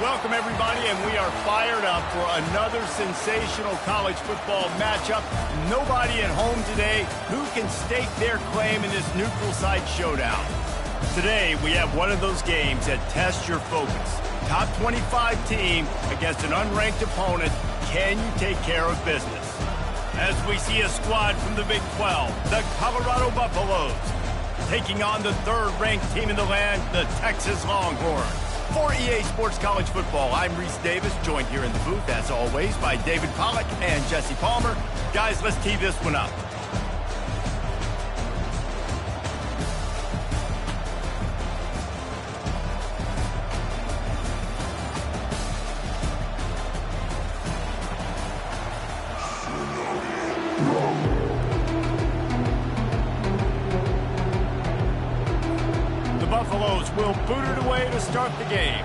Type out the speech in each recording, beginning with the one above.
Welcome, everybody, and we are fired up for another sensational college football matchup. Nobody at home today who can stake their claim in this neutral site showdown. Today, we have one of those games that tests your focus. Top 25 team against an unranked opponent. Can you take care of business? As we see a squad from the Big 12, the Colorado Buffaloes, taking on the third-ranked team in the land, the Texas Longhorns. For EA Sports College Football, I'm Reese Davis, joined here in the booth, as always, by David Pollack and Jesse Palmer. Guys, let's tee this one up. Buffaloes will boot it away to start the game.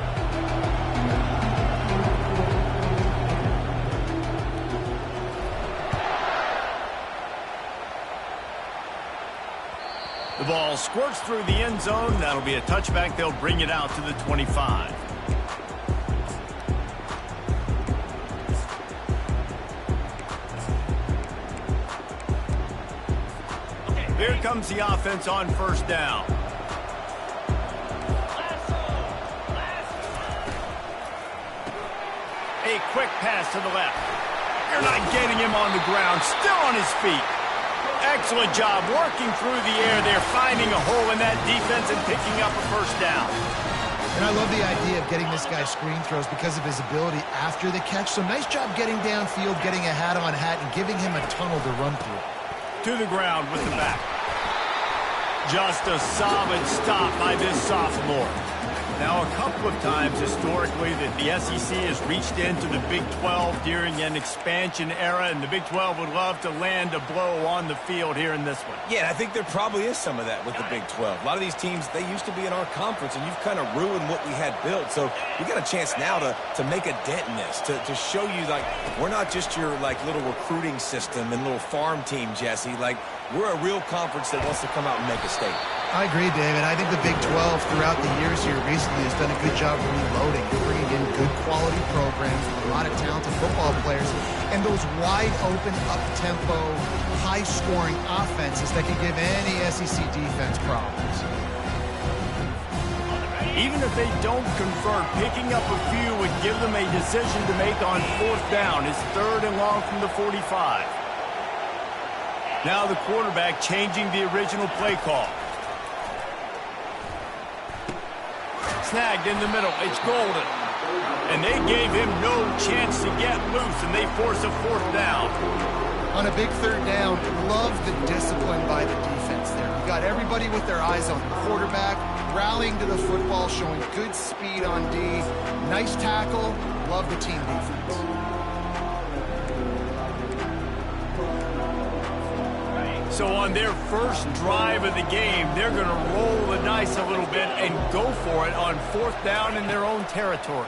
The ball squirts through the end zone. That'll be a touchback. They'll bring it out to the 25. Here comes the offense on first down. A quick pass to the left. You're not getting him on the ground. Still on his feet. Excellent job working through the air. They're finding a hole in that defense and picking up a first down. And I love the idea of getting this guy screen throws because of his ability after the catch. So nice job getting downfield, getting a hat-on-hat, and giving him a tunnel to run through. To the ground with the back. Just a solid stop by this sophomore. Now, a couple of times historically that the SEC has reached into the Big 12 during an expansion era, and the Big 12 would love to land a blow on the field here in this one. Yeah, I think there probably is some of that with the Big 12. A lot of these teams, they used to be in our conference, and you've kind of ruined what we had built. So we got a chance now to make a dent in this, to show you, like, we're not just your, like, little recruiting system and little farm team, Jesse. Like, we're a real conference that wants to come out and make a statement. I agree, David. I think the Big 12 throughout the years here recently has done a good job reloading. They're bringing in good quality programs with a lot of talented football players and those wide open, up-tempo, high-scoring offenses that can give any SEC defense problems. Even if they don't convert, picking up a few would give them a decision to make on fourth down. It's 3rd and long from the 45. Now the quarterback changing the original play call. Snagged in the middle. It's Golden. And they gave him no chance to get loose, and they force a fourth down. On a big 3rd down, love the discipline by the defense there. You got everybody with their eyes on the quarterback, rallying to the football, showing good speed on D. Nice tackle. Love the team defense. So on their first drive of the game, they're going to roll the dice a little bit and go for it on 4th down in their own territory.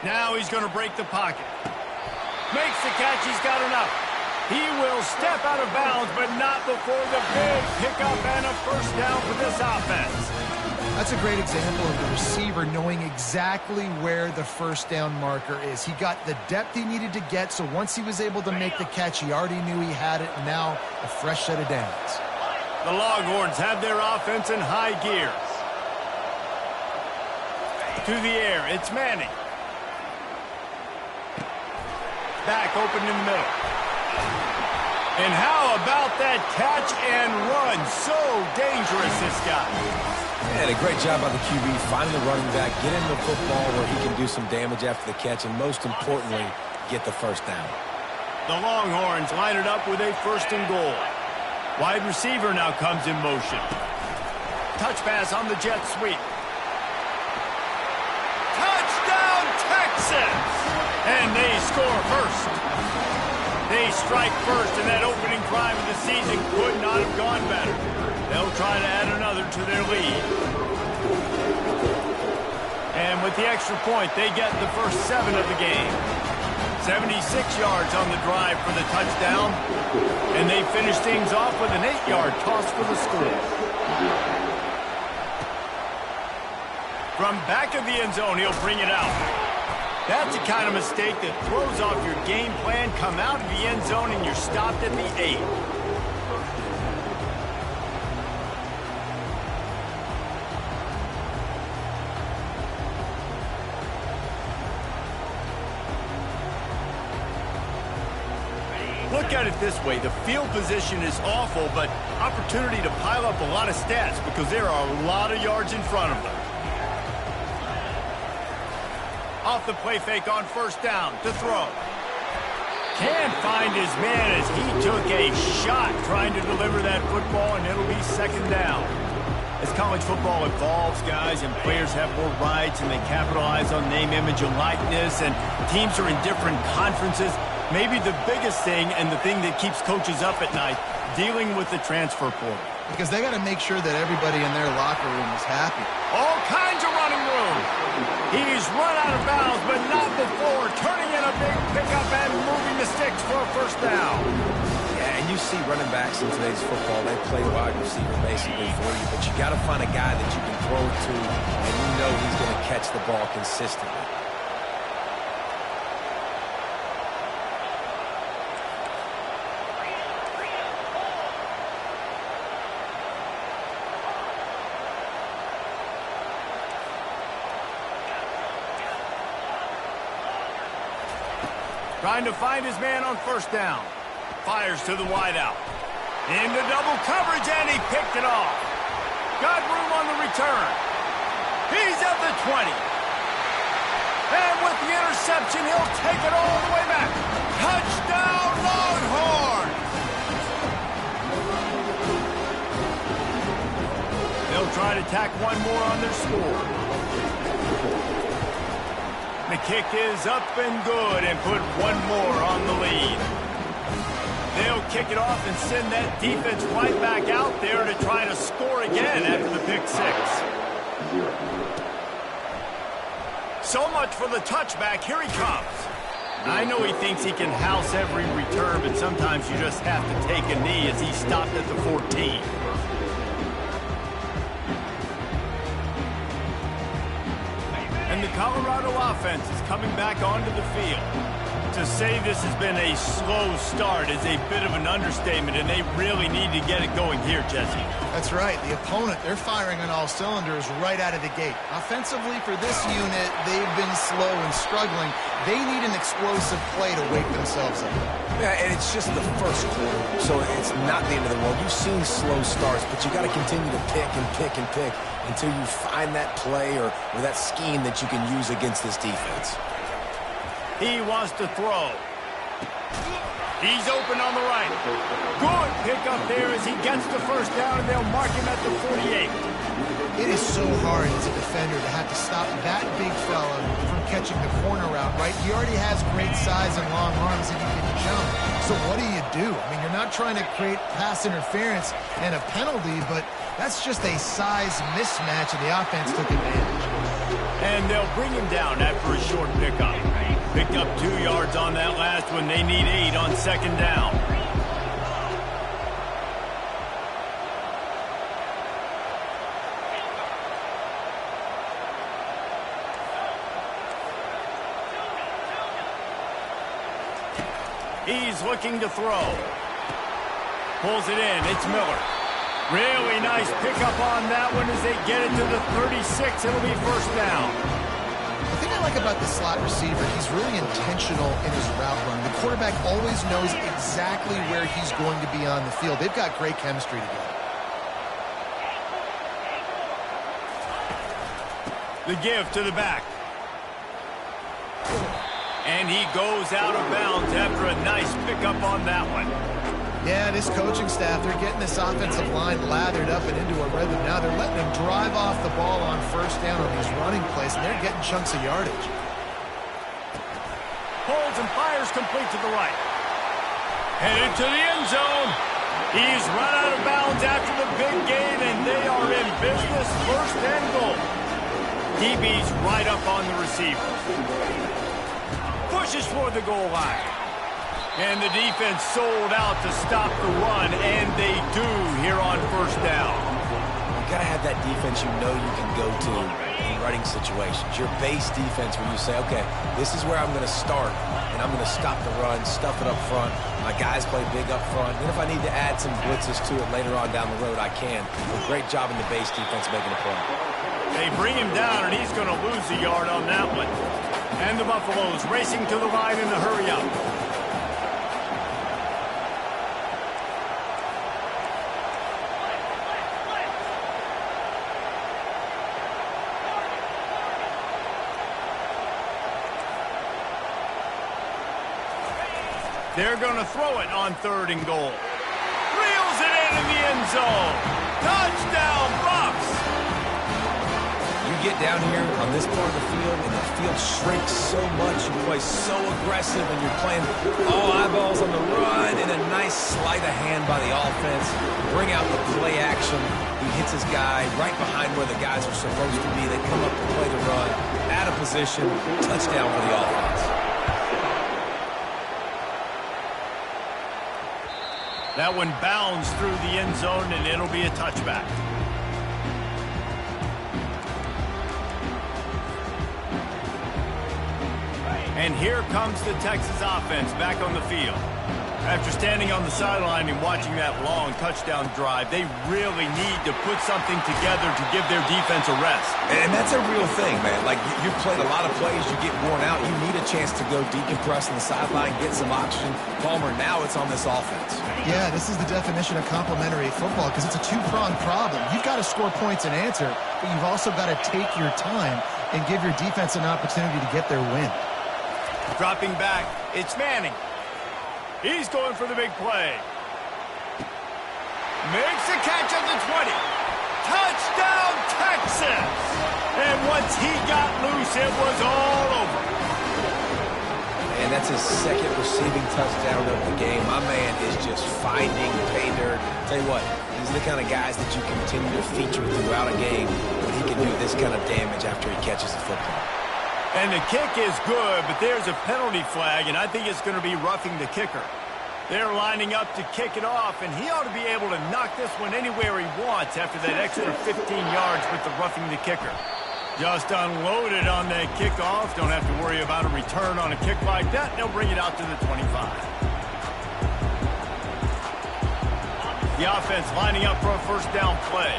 Now he's going to break the pocket. Makes the catch. He's got enough. He will step out of bounds, but not before the big pickup and a first down for this offense. That's a great example of the receiver knowing exactly where the first down marker is. He got the depth he needed to get, so once he was able to make the catch, he already knew he had it, and now a fresh set of downs. The Longhorns have their offense in high gear. To the air, it's Manning. Back open in the middle. And how about that catch and run? So dangerous, this guy. And a great job by the QB, finding the running back, get him the football where he can do some damage after the catch, and most importantly, get the first down. The Longhorns line it up with a 1st and goal. Wide receiver now comes in motion. Touch pass on the jet sweep. Touchdown, Texas! And they score first. They strike first, and that opening drive of the season could not have gone better. They'll try to add another to their lead. And with the extra point, they get the first 7 of the game. 76 yards on the drive for the touchdown. And they finish things off with an 8-yard toss for the score. From back of the end zone, he'll bring it out. That's the kind of mistake that throws off your game plan. Come out of the end zone and you're stopped at the 8. Look at it this way. The field position is awful, but opportunity to pile up a lot of stats because there are a lot of yards in front of them. Off the play fake on first down to throw. Can't find his man as he took a shot trying to deliver that football, and it'll be second down. As college football evolves, guys, and players have more rights and they capitalize on name, image, and likeness, and teams are in different conferences, maybe the biggest thing and the thing that keeps coaches up at night, dealing with the transfer portal. Because they got to make sure that everybody in their locker room is happy. All kinds of running room. He's run out of bounds, but not before turning in a big pickup and moving the sticks for a first down. Yeah, and you see running backs in today's football, they play wide receiver basically for you, but you got to find a guy that you can throw to, and you know he's going to catch the ball consistently. Trying to find his man on first down. Fires to the wideout. Into double coverage, and he picked it off. Got room on the return. He's at the 20. And with the interception, he'll take it all the way back. Touchdown, Longhorn! They'll try to tack one more on their score. The kick is up and good and put one more on the lead. They'll kick it off and send that defense right back out there to try to score again after the pick six. So much for the touchback. Here he comes. I know he thinks he can house every return, but sometimes you just have to take a knee as he stopped at the 14. And the Colorado offense is coming back onto the field. To say this has been a slow start is a bit of an understatement, and they really need to get it going here, Jesse. That's right. The opponent, they're firing on all cylinders right out of the gate. Offensively, for this unit, they've been slow and struggling. They need an explosive play to wake themselves up. Yeah, and it's just the first quarter, so it's not the end of the world. You've seen slow starts, but you got to continue to pick and pick and pick until you find that play or that scheme that you can use against this defense. He wants to throw. He's open on the right. Good pickup there as he gets the first down, and they'll mark him at the 48. It is so hard as a defender to have to stop that big fella from catching the corner route, right? He already has great size and long arms, and he can jump. So what do? I mean, you're not trying to create pass interference and a penalty, but that's just a size mismatch, and the offense took advantage. And they'll bring him down after a short pickup. Picked up 2 yards on that last one. They need 8 on second down. He's looking to throw. Pulls it in. It's Miller. Really nice pickup on that one as they get it to the 36. It'll be first down. The thing I like about the slot receiver, he's really intentional in his route run. The quarterback always knows exactly where he's going to be on the field. They've got great chemistry together. The give to the back. And he goes out of bounds after a nice pickup on that one. Yeah, this coaching staff, they're getting this offensive line lathered up and into a rhythm now. They're letting them drive off the ball on first down on these running plays, and they're getting chunks of yardage. Pulls and fires complete to the right. Headed to the end zone. He's run out of bounds after the big gain, and they are in business, first and goal. DB's right up on the receiver. Pushes for the goal line. And the defense sold out to stop the run, and they do here on first down. You got to have that defense you know you can go to in running situations. Your base defense where you say, okay, this is where I'm going to start, and I'm going to stop the run, stuff it up front. My guys play big up front. And if I need to add some blitzes to it later on down the road, I can. A great job in the base defense making a play. They bring him down, and he's going to lose a yard on that one. And the Buffaloes racing to the line in the hurry-up. They're going to throw it on 3rd and goal. Reels it in the end zone. Touchdown, Bucks! You get down here on this part of the field, and the field shrinks so much. You play so aggressive, and you're playing all eyeballs on the run, and a nice sleight of hand by the offense. Bring out the play action. He hits his guy right behind where the guys are supposed to be. They come up to play the run, out of position, touchdown for the offense. That one bounds through the end zone, and it'll be a touchback. And here comes the Texas offense back on the field. After standing on the sideline and watching that long touchdown drive, they really need to put something together to give their defense a rest. And that's a real thing, man. Like, you've played a lot of plays, you get worn out. You need a chance to go decompress on the sideline, get some oxygen. Palmer, now it's on this offense. Yeah, this is the definition of complementary football because it's a two-pronged problem. You've got to score points and answer, but you've also got to take your time and give your defense an opportunity to get their win. Dropping back, it's Manning. He's going for the big play. Makes a catch at the 20. Touchdown, Texas! And once he got loose, it was all over. And that's his second receiving touchdown of the game. My man is just finding pay dirt. Tell you what, these are the kind of guys that you continue to feature throughout a game when he can do this kind of damage after he catches the football. And the kick is good, but there's a penalty flag, and I think it's going to be roughing the kicker. They're lining up to kick it off, and he ought to be able to knock this one anywhere he wants after that extra 15 yards with the roughing the kicker. Just unloaded on that kickoff. Don't have to worry about a return on a kick like that. They'll bring it out to the 25. The offense lining up for a first down play.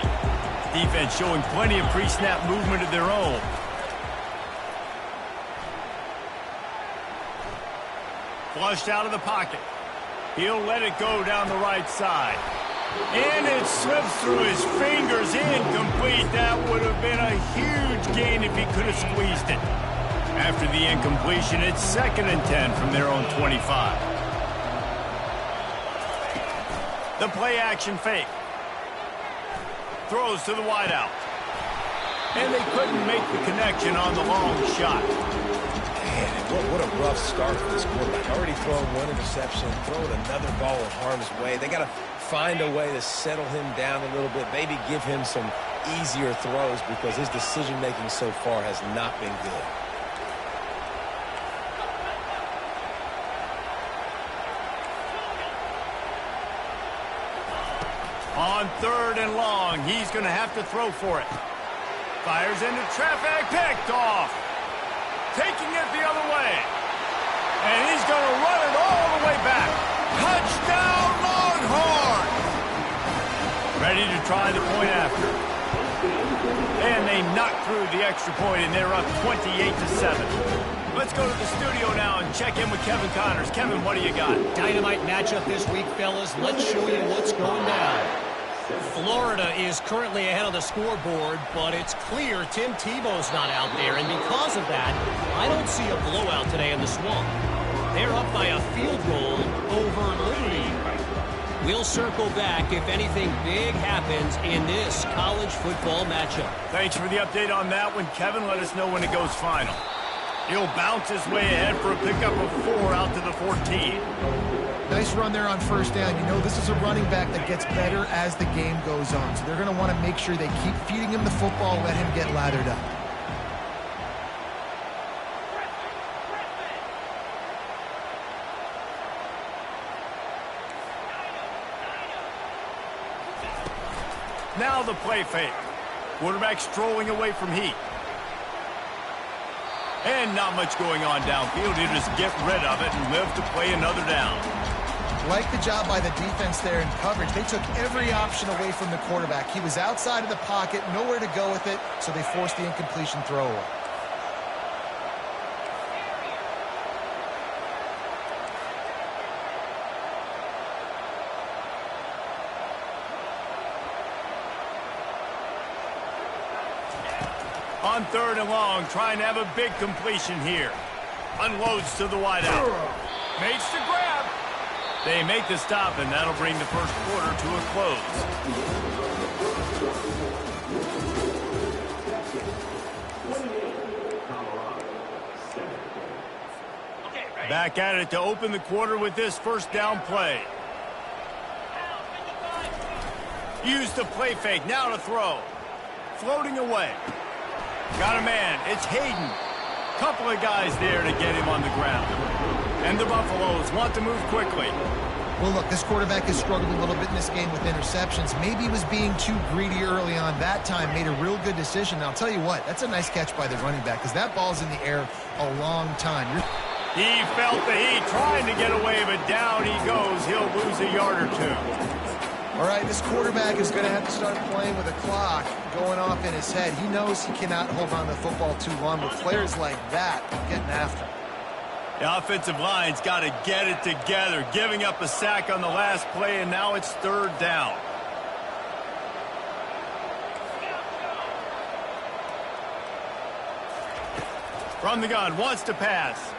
Defense showing plenty of pre-snap movement of their own. Flushed out of the pocket. He'll let it go down the right side. And it slips through his fingers. Incomplete. That would have been a huge gain if he could have squeezed it. After the incompletion, it's 2nd and 10 from their own 25. The play action fake. Throws to the wideout. And they couldn't make the connection on the long shot. Man, what a rough start for this quarterback. Already throwing one interception, throwing another ball in harm's way. They got to find a way to settle him down a little bit, maybe give him some easier throws because his decision-making so far has not been good. On 3rd and long, he's going to have to throw for it. Fires into traffic, picked off. Taking it the other way. And he's going to run it all the way back. Touchdown, Longhorns! Ready to try the point after. And they knock through the extra point, and they're up 28-7. Let's go to the studio now and check in with Kevin Connors. Kevin, what do you got? Dynamite matchup this week, fellas. Let's show you what's going down. Florida is currently ahead of the scoreboard, but it's clear Tim Tebow's not out there, and because of that, I don't see a blowout today in the Swamp. They're up by a field goal over Liberty. We'll circle back if anything big happens in this college football matchup. Thanks for the update on that one, Kevin. Let us know when it goes final. He'll bounce his way ahead for a pickup of 4 out to the 14. Nice run there on first down. You know, this is a running back that gets better as the game goes on. So they're going to want to make sure they keep feeding him the football, let him get lathered up. Now the play fake. Quarterback strolling away from heat. And not much going on downfield. He'll just get rid of it and live to play another down. Like the job by the defense there in coverage. They took every option away from the quarterback. He was outside of the pocket, nowhere to go with it, so they forced the incompletion throwaway. On 3rd and long, trying to have a big completion here. Unloads to the wideout. Makes the grab. They make the stop, and that'll bring the first quarter to a close. Back at it to open the quarter with this first down play. Use the play fake, now to throw. Floating away. Got a man, it's Hayden. Couple of guys there to get him on the ground. And the Buffaloes want to move quickly. Well, look, this quarterback has struggled a little bit in this game with interceptions. Maybe he was being too greedy early on. That time made a real good decision. Now, I'll tell you what, that's a nice catch by the running back because that ball's in the air a long time. He felt the heat, trying to get away, but down he goes. He'll lose a yard or two. All right, this quarterback is going to have to start playing with a clock going off in his head. He knows he cannot hold on to the football too long, but players like that are getting after him. The offensive line's got to get it together, giving up a sack on the last play, and now it's 3rd down. From the gun, wants to pass.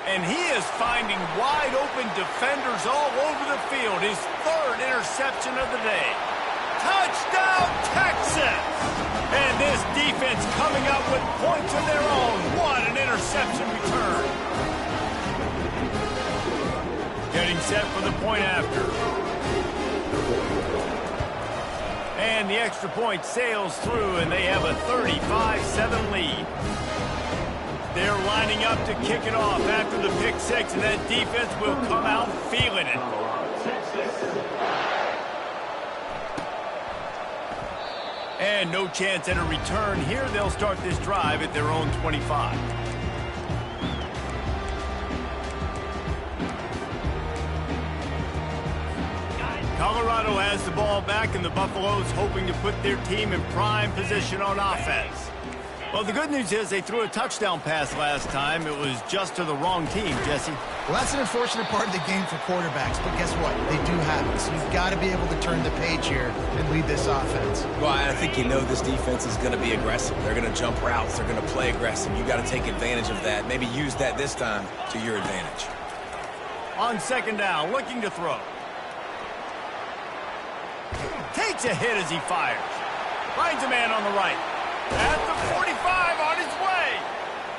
And he is finding wide-open defenders all over the field. His 3rd interception of the day. Touchdown, Texas! And this defense coming up with points of their own. What an interception return. Getting set for the point after. And the extra point sails through, and they have a 35-7 lead. They're lining up to kick it off after the pick six, and that defense will come out feeling it. And no chance at a return here. They'll start this drive at their own 25. Colorado has the ball back, and the Buffaloes hoping to put their team in prime position on offense. Well, the good news is they threw a touchdown pass last time. It was just to the wrong team, Jesse. Well, that's an unfortunate part of the game for quarterbacks, but guess what? They do have it, so you've got to be able to turn the page here and lead this offense. Well, I think you know this defense is going to be aggressive. They're going to jump routes. They're going to play aggressive. You've got to take advantage of that. Maybe use that this time to your advantage. On 2nd down, looking to throw. Takes a hit as he fires. Finds a man on the right. At the 45, on his way.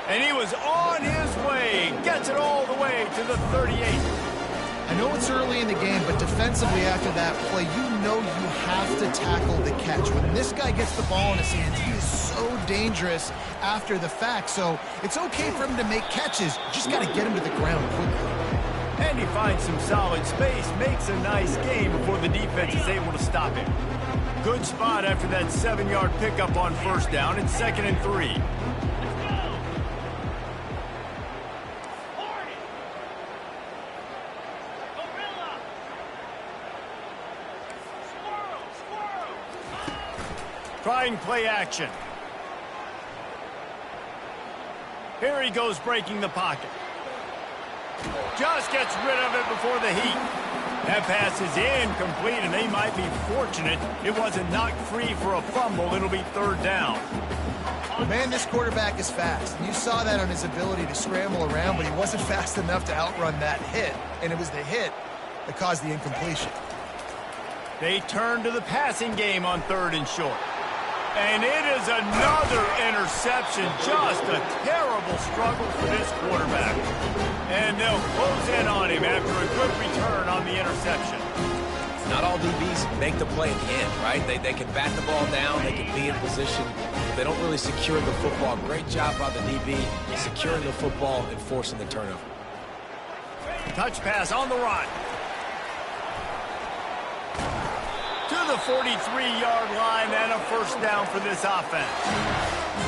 And he was on his way. Gets it all the way to the 38. I know it's early in the game, but defensively after that play, you know you have to tackle the catch. When this guy gets the ball in his hands, he is so dangerous after the fact. So it's okay for him to make catches. You just got to get him to the ground quickly. And he finds some solid space, makes a nice game before the defense is able to stop him. Good spot after that 7-yard pickup on 1st down. It's 2nd and 3. Trying play action. Here he goes breaking the pocket. Just gets rid of it before the heat. That pass is incomplete, and they might be fortunate it wasn't knocked free for a fumble. It'll be 3rd down. Well, man, this quarterback is fast. You saw that on his ability to scramble around, but he wasn't fast enough to outrun that hit, and it was the hit that caused the incompletion. They turn to the passing game on 3rd and short. And it is another interception. Just a terrible struggle for this quarterback. And they'll close in on him after a good return on the interception. Not all DBs make the play at the end, right? They can bat the ball down. They can be in position. They don't really secure the football. Great job by the DB securing the football and forcing the turnover. Touch pass on the run. To the 43-yard line and a first down for this offense.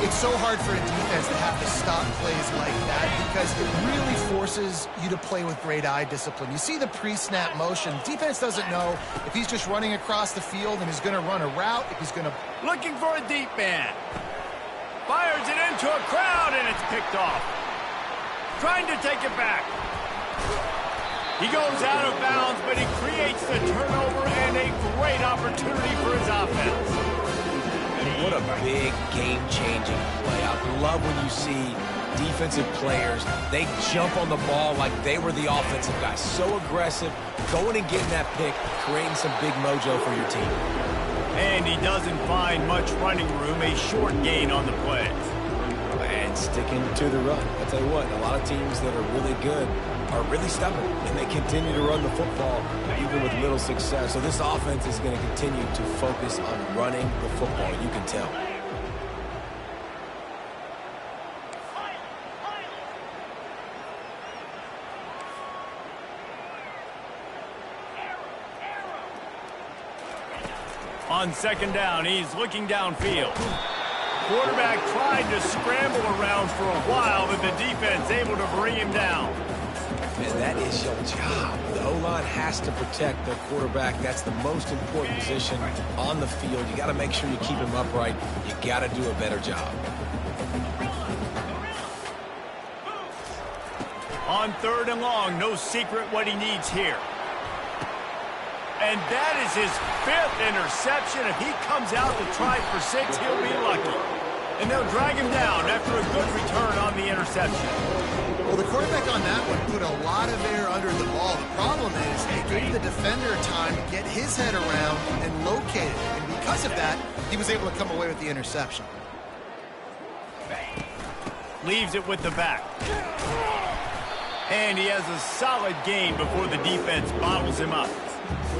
It's so hard for a defense to have to stop plays like that because it really forces you to play with great eye discipline. You see the pre-snap motion. Defense doesn't know if he's just running across the field and he's going to run a route, if he's going to... Looking for a deep man. Fires it into a crowd, and it's picked off. Trying to take it back. He goes out of bounds, but he creates the turnover and a great opportunity for his offense. What a big game-changing play. I love when you see defensive players, they jump on the ball like they were the offensive guy. So aggressive, going and getting that pick, creating some big mojo for your team. And he doesn't find much running room, a short gain on the play. And sticking to the run. I'll tell you what, a lot of teams that are really good are really stubborn, and they continue to run the football even with little success. So this offense is going to continue to focus on running the football. You can tell. On second down, he's looking downfield. Quarterback tried to scramble around for a while, but the defense able to bring him down. And that is your job. The O-line has to protect their quarterback. That's the most important position on the field. You got to make sure you keep him upright. You got to do a better job. On third and long, no secret what he needs here. And that is his 5th interception. If he comes out to try for 6, he'll be lucky. And they'll drag him down after a good return on the interception. Well, the quarterback on that one put a lot of air under the ball. The problem is they gave the defender time to get his head around and locate it. And because of that, he was able to come away with the interception. Leaves it with the back. And he has a solid gain before the defense bottles him up.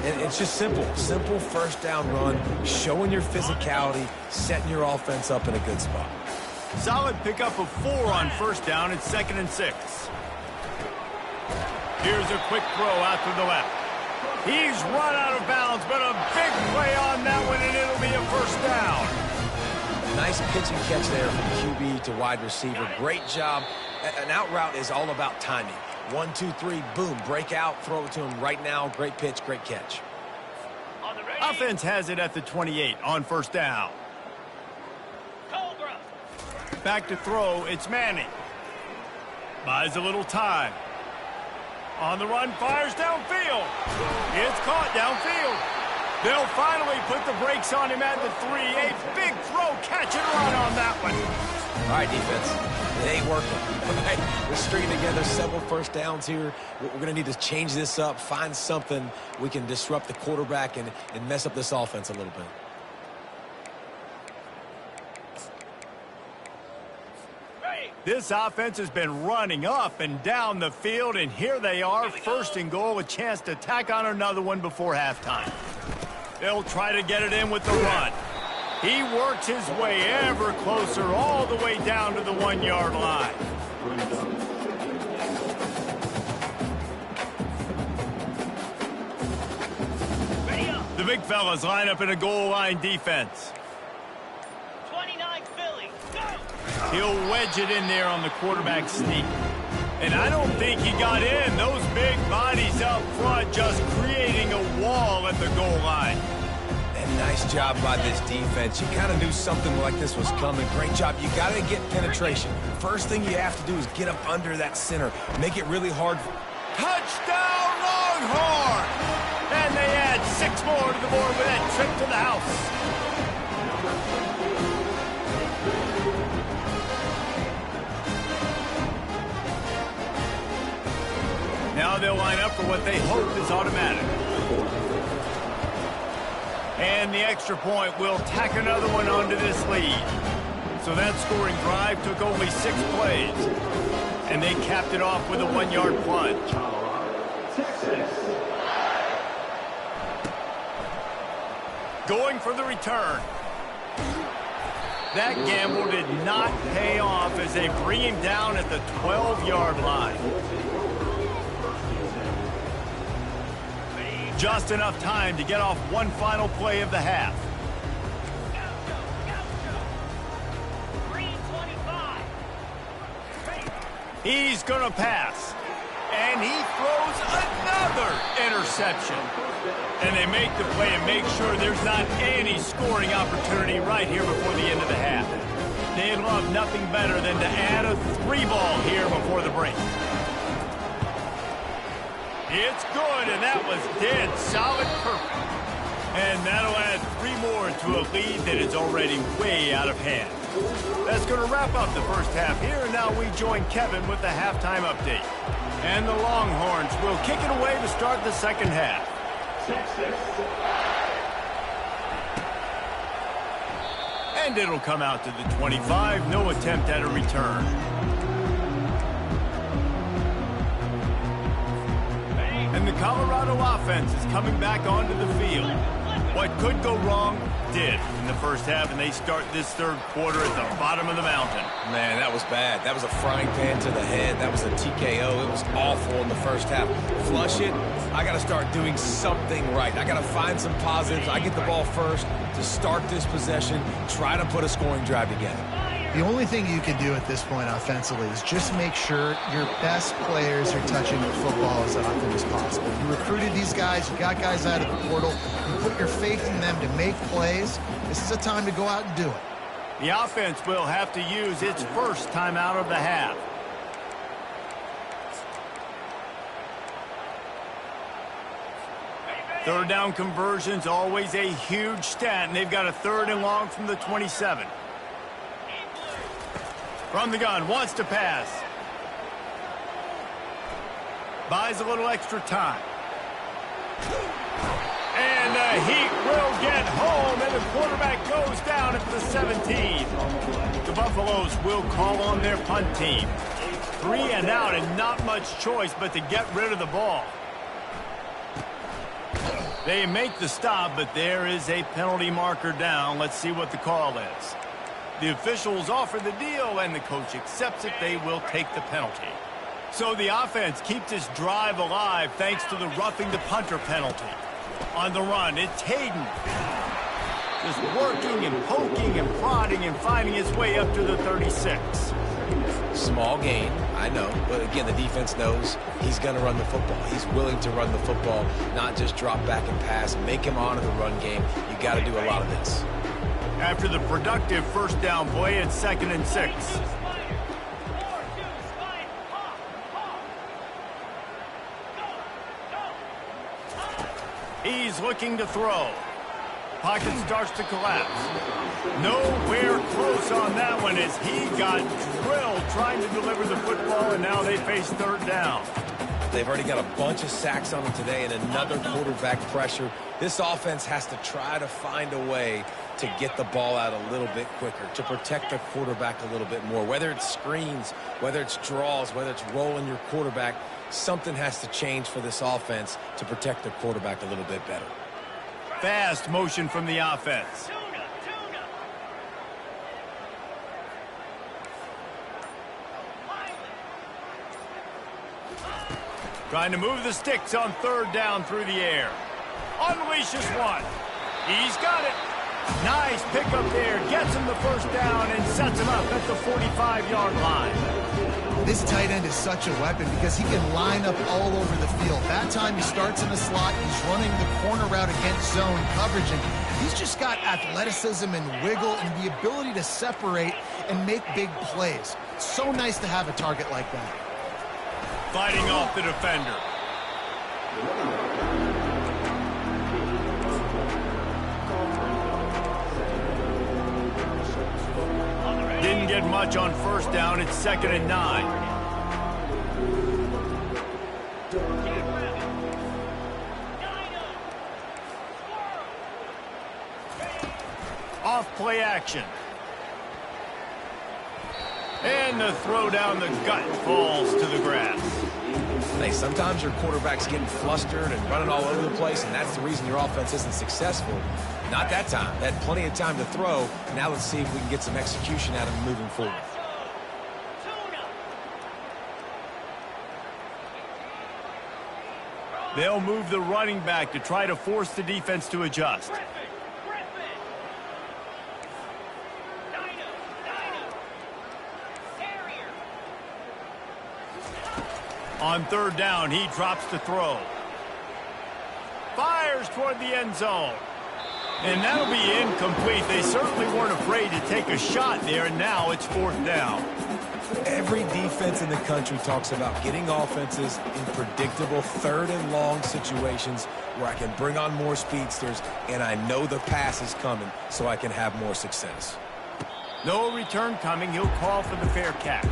And it's just simple first down run, showing your physicality, setting your offense up in a good spot. Solid pickup of 4 on first down. It's 2nd and 6. Here's a quick throw out to the left. He's run out of bounds, but a big play on that one, and it'll be a first down. Nice pitch and catch there from QB to wide receiver. Great job. An out route is all about timing. 1, 2, 3, boom, break out, throw it to him right now. Great pitch, great catch. Offense has it at the 28 on first down. Back to throw, it's Manning. Buys a little time. On the run, fires downfield. It's caught downfield. They'll finally put the brakes on him at the 3. A big throw, catch and run on that one. All right, defense. It ain't working. Right? We're stringing together several first downs here. We're going to need to change this up, find something we can disrupt the quarterback and mess up this offense a little bit. This offense has been running up and down the field, and here they are, 1st and goal, a chance to tack on another one before halftime. They'll try to get it in with the run. He works his way ever closer all the way down to the 1-yard line. The big fellas line up in a goal line defense. 29 Philly, go! He'll wedge it in there on the quarterback sneak. And I don't think he got in. Those big bodies up front just creating a wall at the goal line. And nice job by this defense. You kind of knew something like this was coming. Great job. You got to get penetration. First thing you have to do is get up under that center. Make it really hard. Touchdown, Longhorn! And they add 6 more to the board with that trip to the house. Now they'll line up for what they hope is automatic. And the extra point will tack another one onto this lead. So that scoring drive took only 6 plays. And they capped it off with a 1-yard plunge. Going for the return. That gamble did not pay off as they bring him down at the 12-yard line. Just enough time to get off one final play of the half. He's going to pass. And he throws another interception. And they make the play and make sure there's not any scoring opportunity right here before the end of the half. They'd love nothing better than to add a 3-ball here before the break. It's good, and that was dead solid perfect. And that'll add 3 more to a lead that is already way out of hand. That's going to wrap up the first half here, and now we join Kevin with the halftime update. And the Longhorns will kick it away to start the second half. And it'll come out to the 25. No attempt at a return. And the Colorado offense is coming back onto the field. What could go wrong did in the first half, and they start this third quarter at the bottom of the mountain. Man, that was bad. That was a frying pan to the head. That was a TKO. It was awful in the first half. Flush it. I got to start doing something right. I got to find some positives. I get the ball first to start this possession, try to put a scoring drive together. The only thing you can do at this point offensively is just make sure your best players are touching the football as often as possible. You recruited these guys, you got guys out of the portal, you put your faith in them to make plays. This is a time to go out and do it. The offense will have to use its first timeout of the half. Third down conversions, always a huge stat, and they've got a 3rd and long from the 27. From the gun, wants to pass. Buys a little extra time. And the Heat will get home, and the quarterback goes down at the 17. The Buffaloes will call on their punt team. 3 and out, and not much choice but to get rid of the ball. They make the stop, but there is a penalty marker down. Let's see what the call is. The officials offer the deal, and the coach accepts it. They will take the penalty. So the offense keeps this drive alive thanks to the roughing the punter penalty. On the run, it's Hayden. Just working and poking and prodding and finding his way up to the 36. Small gain, I know. But again, the defense knows he's going to run the football. He's willing to run the football, not just drop back and pass. Make him honor the run game. You got to do a lot of this. After the productive first down play, it's 2nd and 6. He's looking to throw. Pocket starts to collapse. Nowhere close on that one as he got drilled trying to deliver the football, and now they face 3rd down. They've already got a bunch of sacks on them today and another quarterback pressure. This offense has to try to find a way to get the ball out a little bit quicker, to protect the quarterback a little bit more. Whether it's screens, whether it's draws, whether it's rolling your quarterback, something has to change for this offense to protect the quarterback a little bit better. Fast motion from the offense. Trying to move the sticks on 3rd down through the air. Unleashes one. He's got it. Nice pickup there. Gets him the first down and sets him up at the 45-yard line. This tight end is such a weapon because he can line up all over the field. That time he starts in the slot. He's running the corner route against zone coverage. And he's just got athleticism and wiggle and the ability to separate and make big plays. It's so nice to have a target like that. Fighting off the defender. Didn't get much on first down. It's 2nd and 9. Off play action. And the throw down the gut falls to the grass. Hey, sometimes your quarterback's getting flustered and running all over the place, and that's the reason your offense isn't successful. Not that time. They had plenty of time to throw. Now let's see if we can get some execution out of him moving forward. They'll move the running back to try to force the defense to adjust. On third down, he drops to throw. Fires toward the end zone. And that'll be incomplete. They certainly weren't afraid to take a shot there, and now it's fourth down. Every defense in the country talks about getting offenses in predictable third and long situations where I can bring on more speedsters and I know the pass is coming so I can have more success. No return coming. He'll call for the fair catch.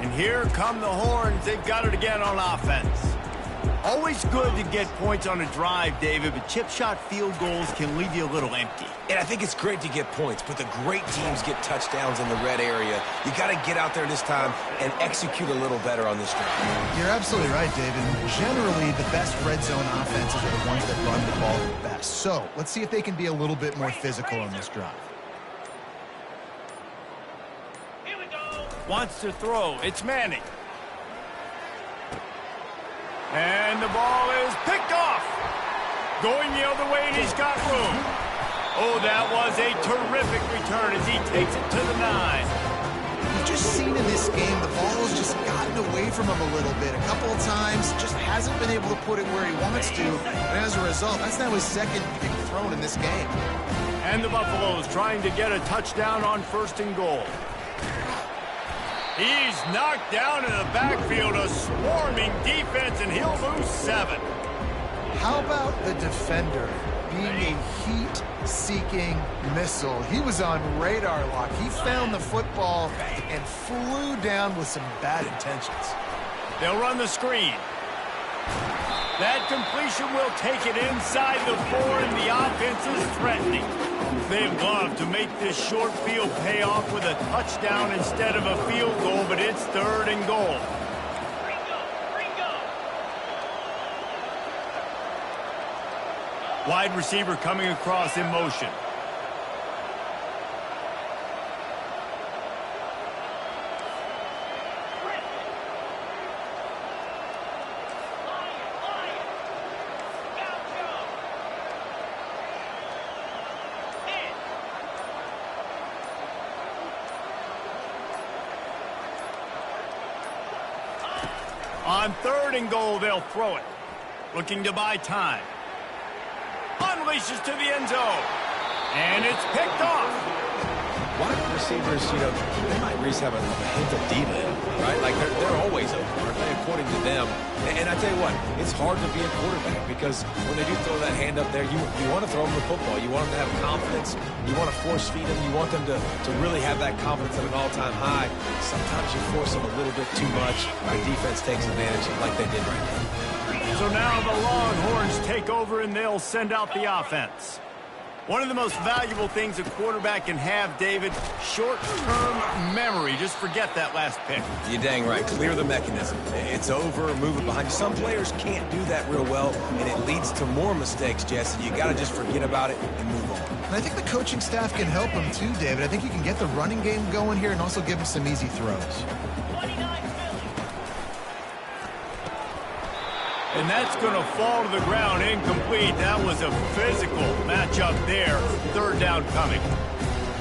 And here come the horns. They've got it again on offense. Always good to get points on a drive, David, but chip shot field goals can leave you a little empty. And I think it's great to get points, but the great teams get touchdowns in the red area. You got to get out there this time and execute a little better on this drive. You're absolutely right, David. Generally, the best red zone offenses are the ones that run the ball the best. So let's see if they can be a little bit more physical on this drive. Here we go. Wants to throw. It's Manning. And the ball is picked off. Going the other way, and he's got room. Oh, that was a terrific return as he takes it to the 9. We've just seen in this game the ball has just gotten away from him a little bit. A couple of times, just hasn't been able to put it where he wants to. And as a result, that's now his second pick thrown in this game. And the Buffaloes trying to get a touchdown on first and goal. He's knocked down in the backfield, a swarming defense, and he'll lose 7. How about the defender being a heat-seeking missile? He was on radar lock. He found the football and flew down with some bad intentions. They'll run the screen. That completion will take it inside the 4, and the offense is threatening. They'd love to make this short field pay off with a touchdown instead of a field goal, but it's third and goal. Wide receiver coming across in motion. On third and goal, they'll throw it. Looking to buy time. Unleashes to the end zone. And it's picked off. Wide receivers, they might at least have a hint of diva in them, right? Like, they're always open, aren't they, according to them? And I tell you what, it's hard to be a quarterback because when they do throw that hand up there, you want to throw them the football. You want them to have confidence. You want to force feed them. You want them to really have that confidence at an all-time high. Sometimes you force them a little bit too much. Our defense takes advantage like they did right now. So now the Longhorns take over and they'll send out the offense. One of the most valuable things a quarterback can have, David, short-term memory. Just forget that last pick. You're dang right. Clear the mechanism. It's over, move it behind you. Some players can't do that real well, and it leads to more mistakes, Jesse. You got to just forget about it and move on. And I think the coaching staff can help him too, David. I think you can get the running game going here and also give him some easy throws. 29 Philly. And that's going to fall to the ground incomplete. That was a physical matchup there. Third down coming.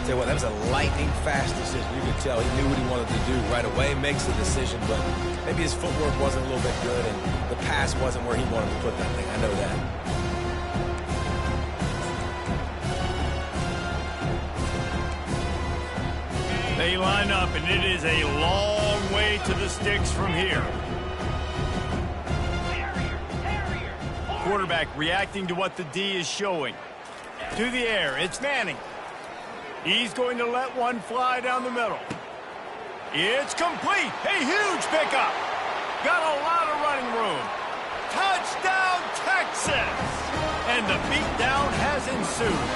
Tell you what, that was a lightning-fast decision. You could tell he knew what he wanted to do right away, makes the decision, but maybe his footwork wasn't a little bit good, and the pass wasn't where he wanted to put that thing. I know that. They line up, and it is a long way to the sticks from here. Quarterback reacting to what the D is showing. To the air, it's Manning. He's going to let one fly down the middle. It's complete. A huge pickup. Got a lot of running room. Touchdown, Texas! And the beatdown has ensued.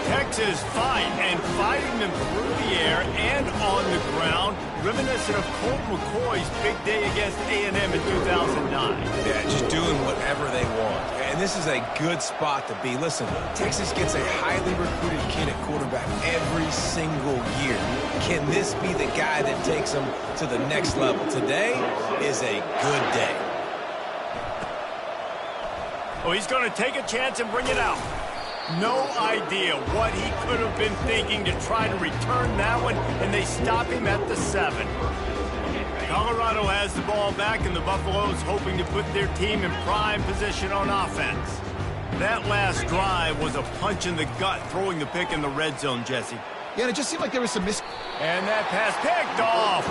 Texas fighting them through the air and on the ground, reminiscent of Colt McCoy's big day against A&M in 2009. Yeah, just doing whatever they want. And this is a good spot to be. Listen, Texas gets a highly recruited kid at quarterback every single year. Can this be the guy that takes them to the next level? Today is a good day. Oh, he's going to take a chance and bring it out. No idea what he could have been thinking to try to return that one, and they stop him at the 7. Colorado has the ball back, and the Buffaloes hoping to put their team in prime position on offense. That last drive was a punch in the gut, throwing the pick in the red zone, Jesse. Yeah, and it just seemed like there was some And that pass picked off.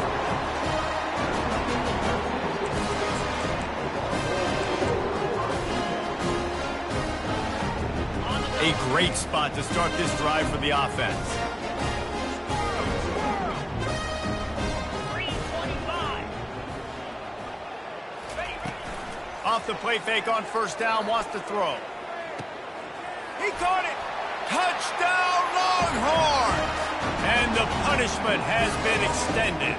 A great spot to start this drive for the offense. 325. Off the play fake on first down, wants to throw. He caught it. Touchdown, Longhorns! And the punishment has been extended.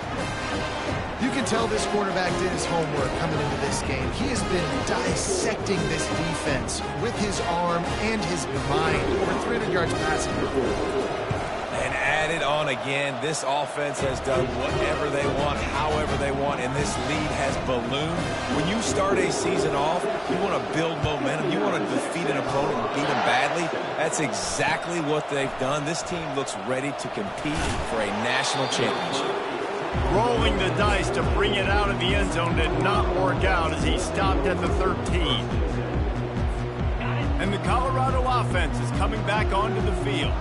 You can tell this quarterback did his homework coming into this game. He has been dissecting this defense with his arm and his mind. Over 300 yards passing. And added on again, this offense has done whatever they want, however they want, and this lead has ballooned. When you start a season off, you want to build momentum. You want to defeat an opponent and beat them badly. That's exactly what they've done. This team looks ready to compete for a national championship. Rolling the dice to bring it out of the end zone did not work out as he stopped at the 13. And the Colorado offense is coming back onto the field.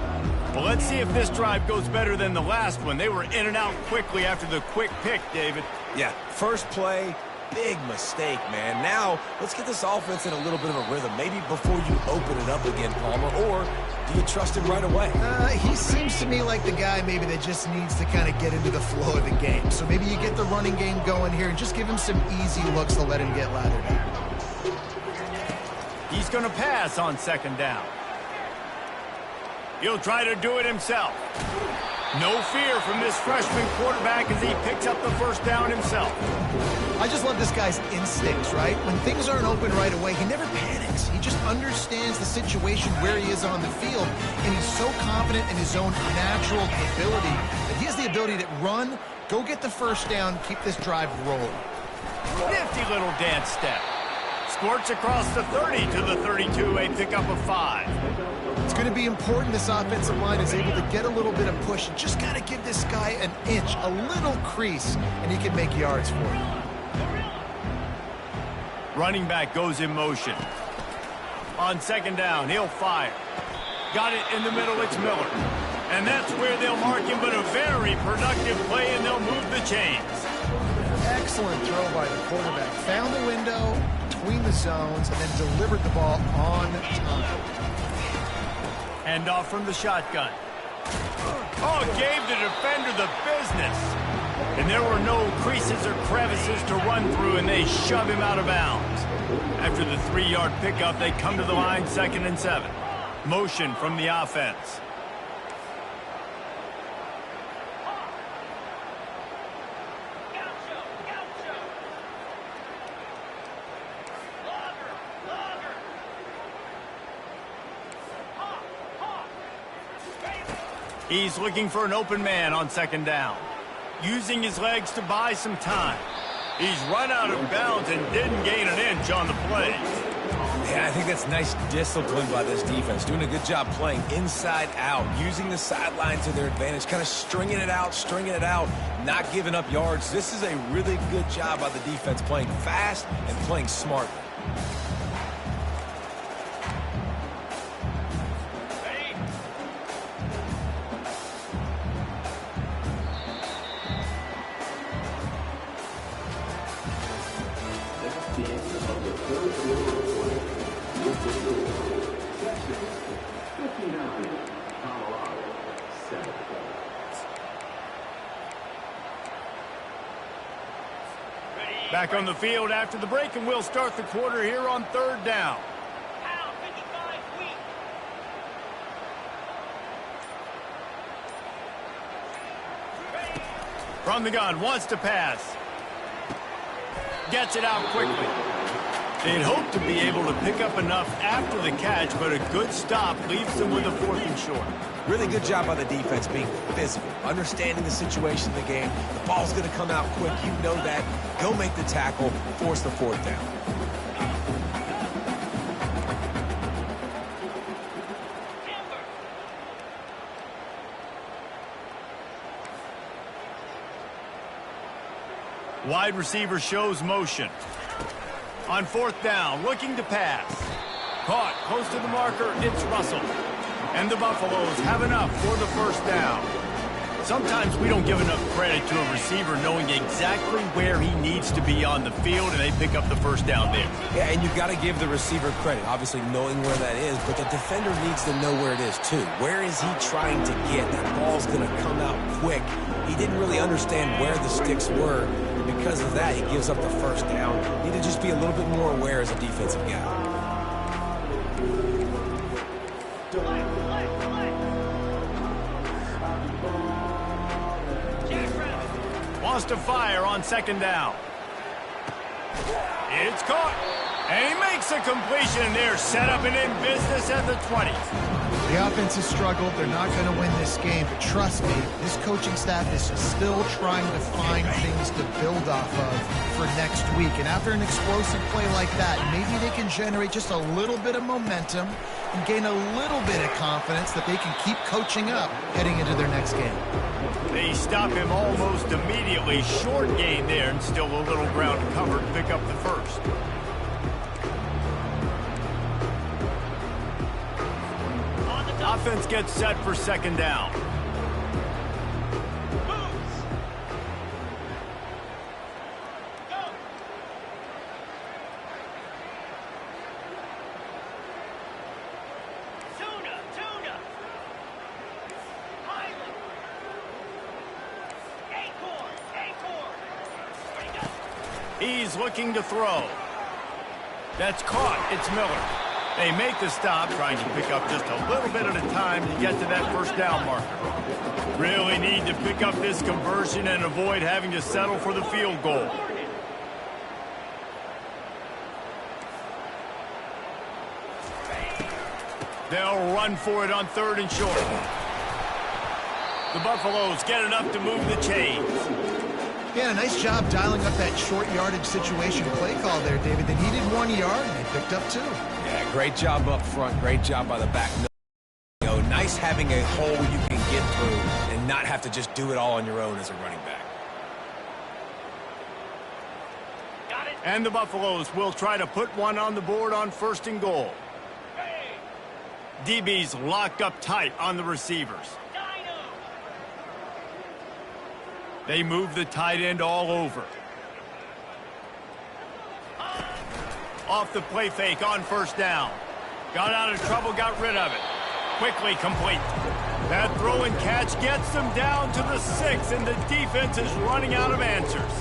Well, let's see if this drive goes better than the last one. They were in and out quickly after the quick pick, David. Yeah, first play, big mistake, man. Now, let's get this offense in a little bit of a rhythm. Maybe before you open it up again, Palmer, or do you trust him right away? He seems to me like the guy maybe that just needs to kind of get into the flow of the game. So maybe you get the running game going here and just give him some easy looks to let him get lathered out. He's going to pass on second down. He'll try to do it himself. No fear from this freshman quarterback as he picks up the first down himself. I just love this guy's instincts, right? When things aren't open right away, he never panics. He just understands the situation where he is on the field, and he's so confident in his own natural ability that he has the ability to run, go get the first down, keep this drive rolling. Nifty little dance step. Squirts across the 30 to the 32, a pickup of 5. It's going to be important this offensive line is able to get a little bit of push and just got to give this guy an inch, a little crease, and he can make yards for it. Running back goes in motion. On second down, he'll fire. Got it in the middle, it's Miller. And that's where they'll mark him, but a very productive play, and they'll move the chains. Excellent throw by the quarterback. Found the window between the zones and then delivered the ball on time. Hand off from the shotgun. Oh, gave the defender the business. And there were no creases or crevices to run through, and they shove him out of bounds. After the 3-yard pickup, they come to the line, 2nd and 7. Motion from the offense. He's looking for an open man on second down. Using his legs to buy some time. He's run out of bounds and didn't gain an inch on the play. Yeah, I think that's nice discipline by this defense. Doing a good job playing inside out, using the sideline to their advantage, kind of stringing it out, not giving up yards. This is a really good job by the defense, playing fast and playing smartly. Back on the field after the break, and we'll start the quarter here on 3rd down. From the gun, wants to pass. Gets it out quickly. They'd hope to be able to pick up enough after the catch, but a good stop leaves them with a 4th and short. Really good job by the defense being physical, understanding the situation of the game. The ball's going to come out quick. You know that. Go make the tackle, force the 4th down. Wide receiver shows motion. On 4th down, looking to pass. Caught close to the marker, it's Russell. And the Buffaloes have enough for the 1st down. Sometimes we don't give enough credit to a receiver knowing exactly where he needs to be on the field, and they pick up the 1st down there. Yeah, and you've got to give the receiver credit, obviously knowing where that is, but the defender needs to know where it is too. Where is he trying to get? That ball's going to come out quick. He didn't really understand where the sticks were, and because of that, he gives up the 1st down. Need to just be a little bit more aware as a defensive guy. Wants to fire on 2nd down. It's caught. And he makes a completion, and they're set up and in business at the 20. The offense has struggled. They're not going to win this game. But trust me, this coaching staff is still trying to find things to build off of for next week. And after an explosive play like that, maybe they can generate just a little bit of momentum and gain a little bit of confidence that they can keep coaching up heading into their next game. They stop him almost immediately. Short gain there, and still a little ground covered to pick up the 1st. Offense gets set for 2nd down. He's looking to throw. That's caught. It's Miller. They make the stop, trying to pick up just a little bit at a time to get to that 1st down marker. Really need to pick up this conversion and avoid having to settle for the field goal. They'll run for it on 3rd and short. The Buffaloes get enough to move the chains. Yeah, nice job dialing up that short yardage situation play call there, David. They needed 1 yard, and they picked up 2. Yeah, great job up front. Great job by the back. You know, nice having a hole you can get through and not have to just do it all on your own as a running back. Got it. And the Buffaloes will try to put one on the board on 1st and goal. Hey. DB's locked up tight on the receivers. They move the tight end all over. Off the play fake on 1st down. Got out of trouble, got rid of it. Quickly complete. That throw and catch gets them down to the 6, and the defense is running out of answers.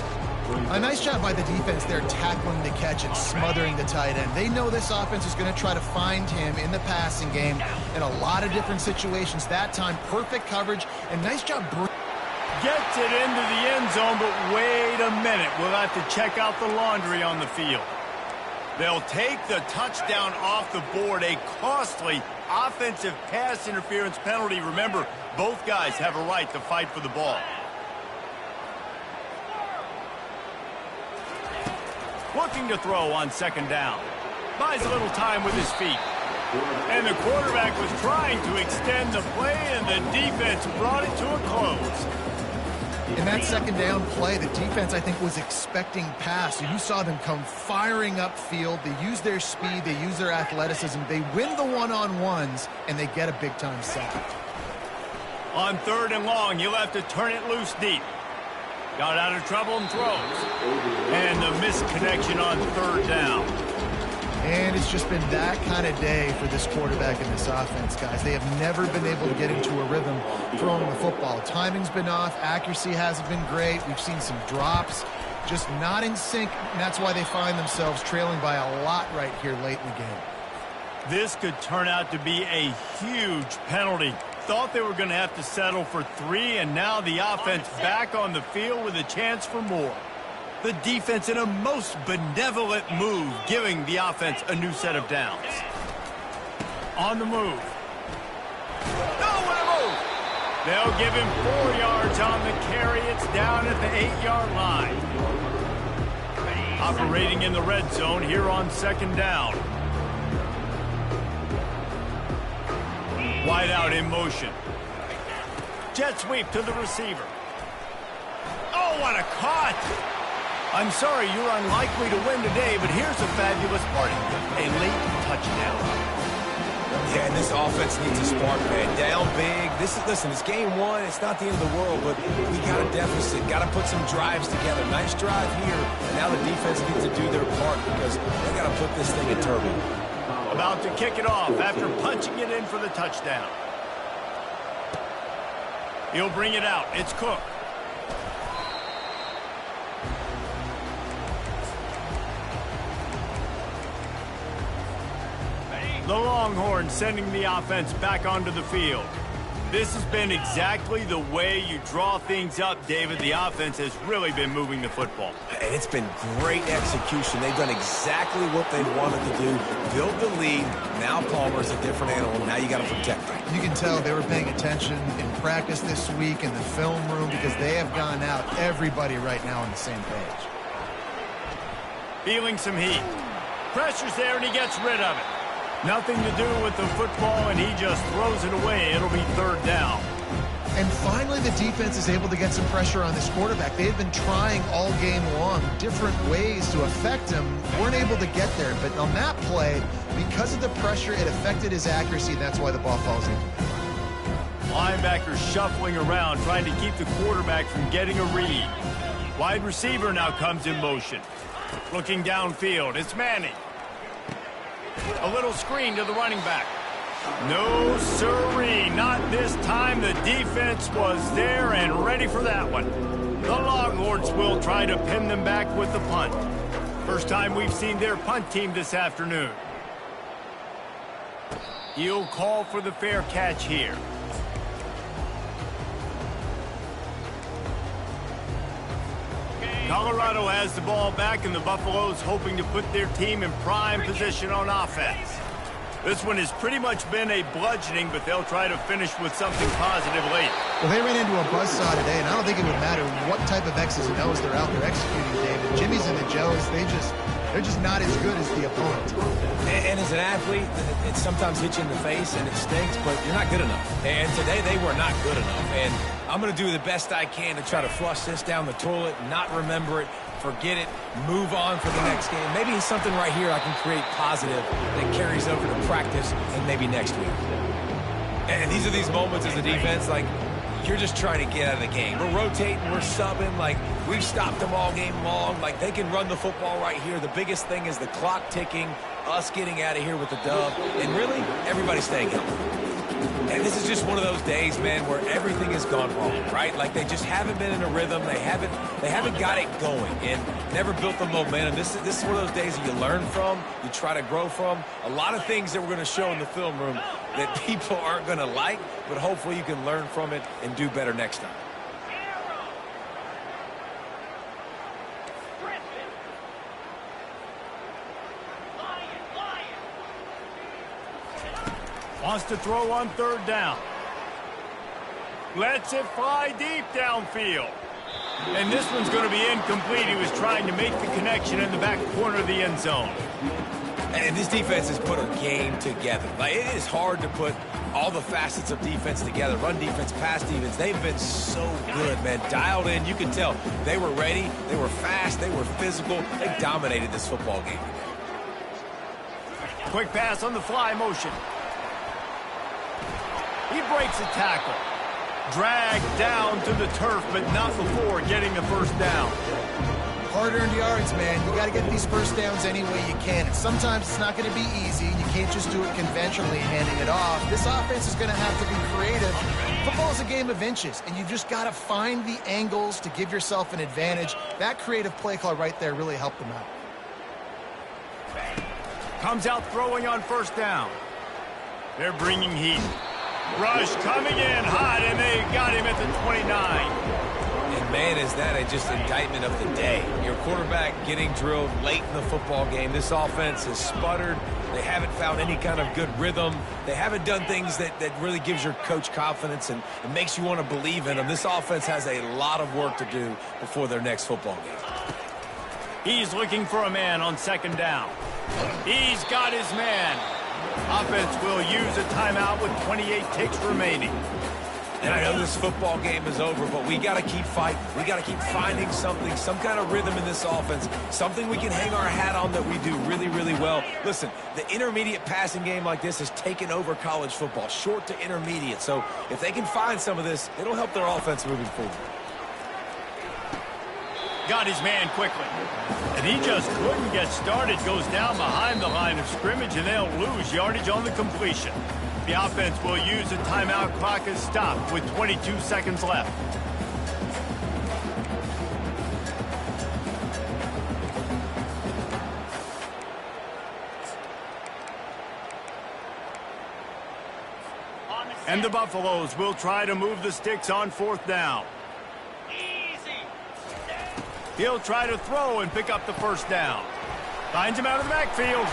A nice job by the defense there, tackling the catch and smothering the tight end. They know this offense is going to try to find him in the passing game in a lot of different situations. That time, perfect coverage, and nice job. Gets it into the end zone, but wait a minute. We'll have to check out the laundry on the field. They'll take the touchdown off the board, a costly offensive pass interference penalty. Remember, both guys have a right to fight for the ball. Looking to throw on 2nd down. Buys a little time with his feet. And the quarterback was trying to extend the play, and the defense brought it to a close. In that 2nd down play, the defense, I think, was expecting pass. You saw them come firing upfield. They use their speed. They use their athleticism. They win the one-on-ones, and they get a big-time sack. On 3rd and long, you'll have to turn it loose deep. Got out of trouble and throws. And the misconnection on 3rd down. And it's just been that kind of day for this quarterback and this offense, guys. They have never been able to get into a rhythm throwing the football. Timing's been off. Accuracy hasn't been great. We've seen some drops. Just not in sync, and that's why they find themselves trailing by a lot right here late in the game. This could turn out to be a huge penalty. Thought they were going to have to settle for 3, and now the offense back on the field with a chance for more. The defense in a most benevolent move, giving the offense a new set of downs. On the move. Oh, what a move! They'll give him 4 yards on the carry. It's down at the 8-yard line. Operating in the red zone here on 2nd down. Wide out in motion. Jet sweep to the receiver. Oh, what a cut! I'm sorry, you're unlikely to win today, but here's a fabulous party. A late touchdown. Yeah, and this offense needs a spark, man. Down big. Listen, it's game 1. It's not the end of the world, but we got a deficit. Got to put some drives together. Nice drive here. And now the defense needs to do their part because they got to put this thing in turbo. About to kick it off after punching it in for the touchdown. He'll bring it out. It's Cook. The Longhorns sending the offense back onto the field. This has been exactly the way you draw things up, David. The offense has really been moving the football. And it's been great execution. They've done exactly what they wanted to do. Build the lead. Now Palmer's a different animal. Now you got to protect him. You can tell they were paying attention in practice this week in the film room because they have gone out, everybody right now on the same page. Feeling some heat. Pressure's there, and he gets rid of it. Nothing to do with the football, and he just throws it away. It'll be 3rd down. And finally, the defense is able to get some pressure on this quarterback. They had been trying all game long different ways to affect him. Weren't able to get there. But on that play, because of the pressure, it affected his accuracy, and that's why the ball falls into the Linebackers shuffling around, trying to keep the quarterback from getting a read. Wide receiver now comes in motion. Looking downfield, it's Manning. A little screen to the running back. No siree, not this time. The defense was there and ready for that one. The Longhorns will try to pin them back with the punt. First time we've seen their punt team this afternoon. He'll call for the fair catch here. Colorado has the ball back, and the Buffaloes hoping to put their team in prime position on offense. This one has pretty much been a bludgeoning, but they'll try to finish with something positive late. Well, they ran into a buzzsaw today, and I don't think it would matter what type of X's and O's they're out there executing, David. Jimmy's and the Joes, they're just not as good as the opponent. And as an athlete, it sometimes hits you in the face, and it stinks, but you're not good enough. And today, they were not good enough. And I'm going to do the best I can to try to flush this down the toilet, not remember it, forget it, move on for the next game. Maybe it's something right here I can create positive that carries over to practice and maybe next week. And these are these moments as a defense, like, you're just trying to get out of the game. We're rotating, we're subbing, like, we've stopped them all game long. Like, they can run the football right here. The biggest thing is the clock ticking, us getting out of here with the dub, and really, everybody staying healthy. And this is just one of those days, man, where everything has gone wrong, right? Like, they just haven't been in a rhythm. They haven't got it going and never built the momentum. This is one of those days that you learn from, you try to grow from. A lot of things that we're going to show in the film room that people aren't going to like, but hopefully you can learn from it and do better next time. Wants to throw on 3rd down. Lets it fly deep downfield. And this one's going to be incomplete. He was trying to make the connection in the back corner of the end zone. And this defense has put a game together. Like, it is hard to put all the facets of defense together. Run defense, pass defense. They've been so good, man. Dialed in. You can tell they were ready. They were fast. They were physical. They dominated this football game. Quick pass on the fly motion. He breaks a tackle. Dragged down to the turf, but not before getting the 1st down. Hard-earned yards, man. You got to get these 1st downs any way you can. And sometimes it's not going to be easy. You can't just do it conventionally, handing it off. This offense is going to have to be creative. Football is a game of inches, and you've just got to find the angles to give yourself an advantage. That creative play call right there really helped them out. Comes out throwing on 1st down. They're bringing heat. Rush coming in hot, and they got him at the 29. And, man, is that just indictment of the day. Your quarterback getting drilled late in the football game. This offense has sputtered. They haven't found any kind of good rhythm. They haven't done things that really gives your coach confidence and makes you want to believe in them. This offense has a lot of work to do before their next football game. He's looking for a man on second down. He's got his man. Offense will use a timeout with 28 ticks remaining. And I know this football game is over, but we got to keep fighting. We got to keep finding something, some kind of rhythm in this offense, something we can hang our hat on that we do really, really well. Listen, the intermediate passing game like this has taken over college football, short to intermediate. So if they can find some of this, it'll help their offense moving forward. Got his man quickly. And he just couldn't get started. Goes down behind the line of scrimmage, and they'll lose yardage on the completion. The offense will use a timeout. Clock is stopped with 22 seconds left. And the Buffaloes will try to move the sticks on fourth down. He'll try to throw and pick up the first down. Finds him out of the backfield.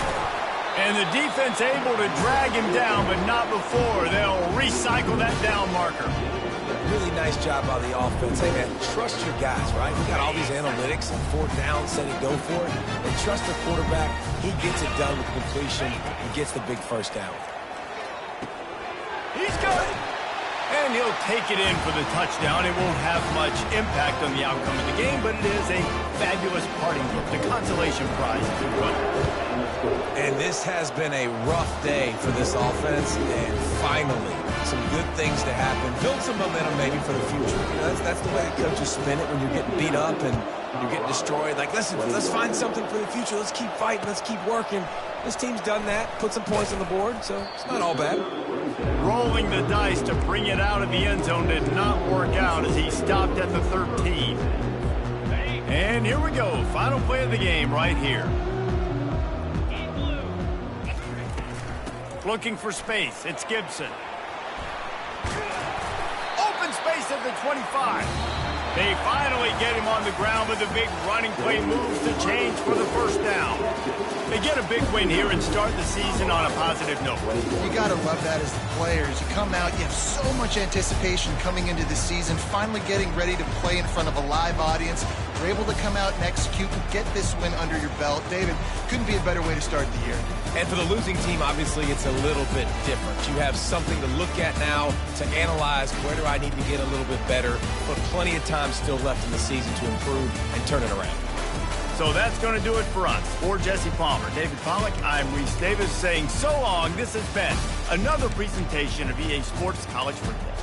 And the defense able to drag him down, but not before. They'll recycle that down marker. Really nice job by the offense. Hey, man, trust your guys, right? We got all these analytics and fourth down, set it, go for it. And trust the quarterback. He gets it done with completion and gets the big first down. He's good. And he'll take it in for the touchdown. It won't have much impact on the outcome of the game, but it is a fabulous parting gift, a consolation prize, if you will. And this has been a rough day for this offense, and finally, some good things to happen. Build some momentum maybe for the future. You know, that's the way the coaches spin it when you're getting beat up and you're getting destroyed. Like, listen, let's find something for the future. Let's keep fighting. Let's keep working. This team's done that, put some points on the board, so it's not all bad. Rolling the dice to bring it out of the end zone did not work out as he stopped at the 13. And here we go. Final play of the game right here. Looking for space. It's Gibson. Open space at the 25. They finally get him on the ground, but the big running play moves the change for the first down. They get a big win here and start the season on a positive note. You got to love that as the players. You come out, you have so much anticipation coming into the season, finally getting ready to play in front of a live audience. You're able to come out and execute and get this win under your belt. David, couldn't be a better way to start the year. And for the losing team, obviously, it's a little bit different. You have something to look at now to analyze where do I need to get a little bit better, but plenty of time still left in the season to improve and turn it around. So that's going to do it for us. For Jesse Palmer, David Pollack, I'm Reese Davis saying so long. This has been another presentation of EA Sports College Football.